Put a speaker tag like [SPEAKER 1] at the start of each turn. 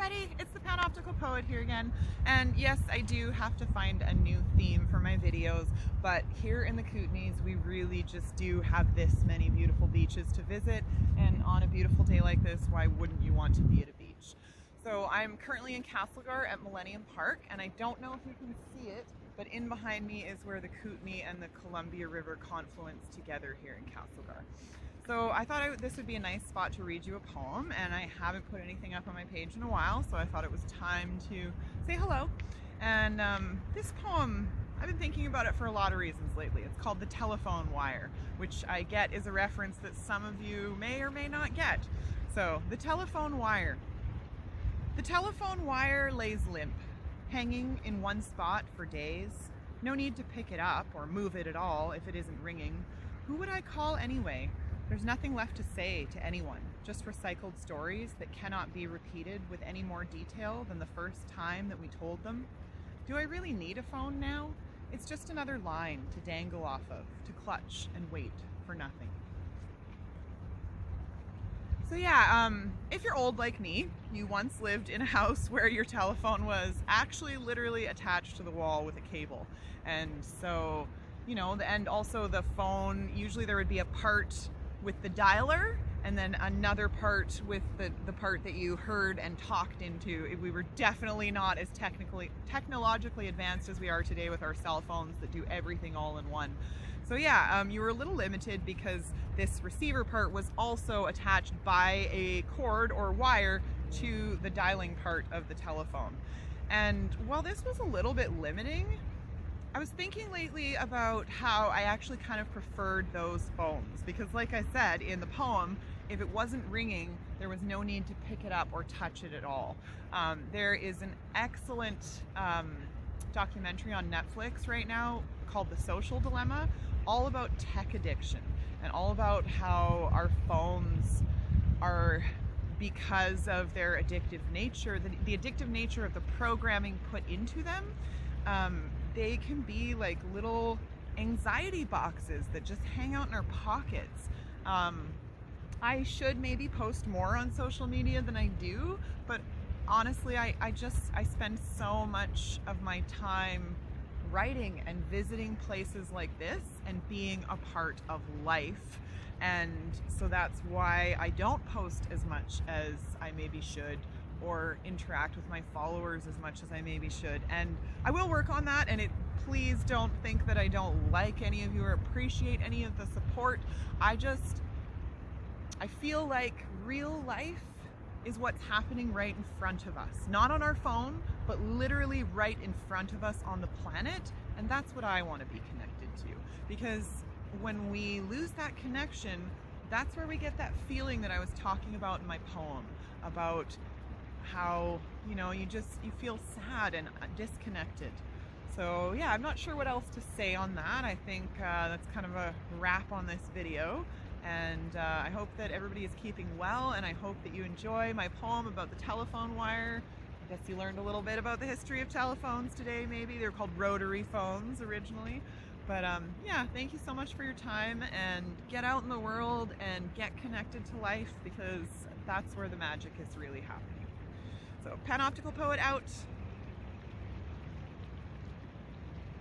[SPEAKER 1] everybody, it's the Panoptical Poet here again, and yes, I do have to find a new theme for my videos, but here in the Kootenays we really just do have this many beautiful beaches to visit, and on a beautiful day like this, why wouldn't you want to be at a beach? So I'm currently in Castlegar at Millennium Park, and I don't know if you can see it, but in behind me is where the Kootenay and the Columbia River confluence together here in Castlegar. So I thought this would be a nice spot to read you a poem, and I haven't put anything up on my page in a while, so I thought it was time to say hello. And this poem, I've been thinking about it for a lot of reasons lately. It's called The Telephone Wire, which I get is a reference that some of you may or may not get. So, the telephone wire. The telephone wire lays limp, hanging in one spot for days. No need to pick it up or move it at all if it isn't ringing. Who would I call anyway? There's nothing left to say to anyone, just recycled stories that cannot be repeated with any more detail than the first time that we told them. Do I really need a phone now? It's just another line to dangle off of, to clutch and wait for nothing. So yeah, if you're old like me, you once lived in a house where your telephone was actually literally attached to the wall with a cable. And so, you know, and also the phone, usually there would be a part with the dialer and then another part with the part that you heard and talked into. We were definitely not as technologically advanced as we are today with our cell phones that do everything all in one. So yeah, you were a little limited because this receiver part was also attached by a cord or wire to the dialing part of the telephone. And while this was a little bit limiting, I was thinking lately about how I actually kind of preferred those phones, because like I said in the poem, if it wasn't ringing, there was no need to pick it up or touch it at all. There is an excellent documentary on Netflix right now called The Social Dilemma, all about tech addiction and all about how our phones are, because of their addictive nature, the addictive nature of the programming put into them, they can be like little anxiety boxes that just hang out in our pockets. I should maybe post more on social media than I do, but honestly, I spend so much of my time writing and visiting places like this and being a part of life. And so that's why I don't post as much as I maybe should, or interact with my followers as much as I maybe should. And I will work on that, and please don't think that I don't like any of you or appreciate any of the support. I feel like real life is what's happening right in front of us. Not on our phone, but literally right in front of us on the planet. And that's what I want to be connected to. Because when we lose that connection, that's where we get that feeling that I was talking about in my poem, about how, you know, you feel sad and disconnected. So yeah, I'm not sure what else to say on that. I think that's kind of a wrap on this video, and I hope that everybody is keeping well, and I hope that you enjoy my poem about the telephone wire. I guess you learned a little bit about the history of telephones today, maybe. They were called rotary phones originally. But yeah, thank you so much for your time, and get out in the world and get connected to life, because that's where the magic is really happening. So, Panoptical Poet out.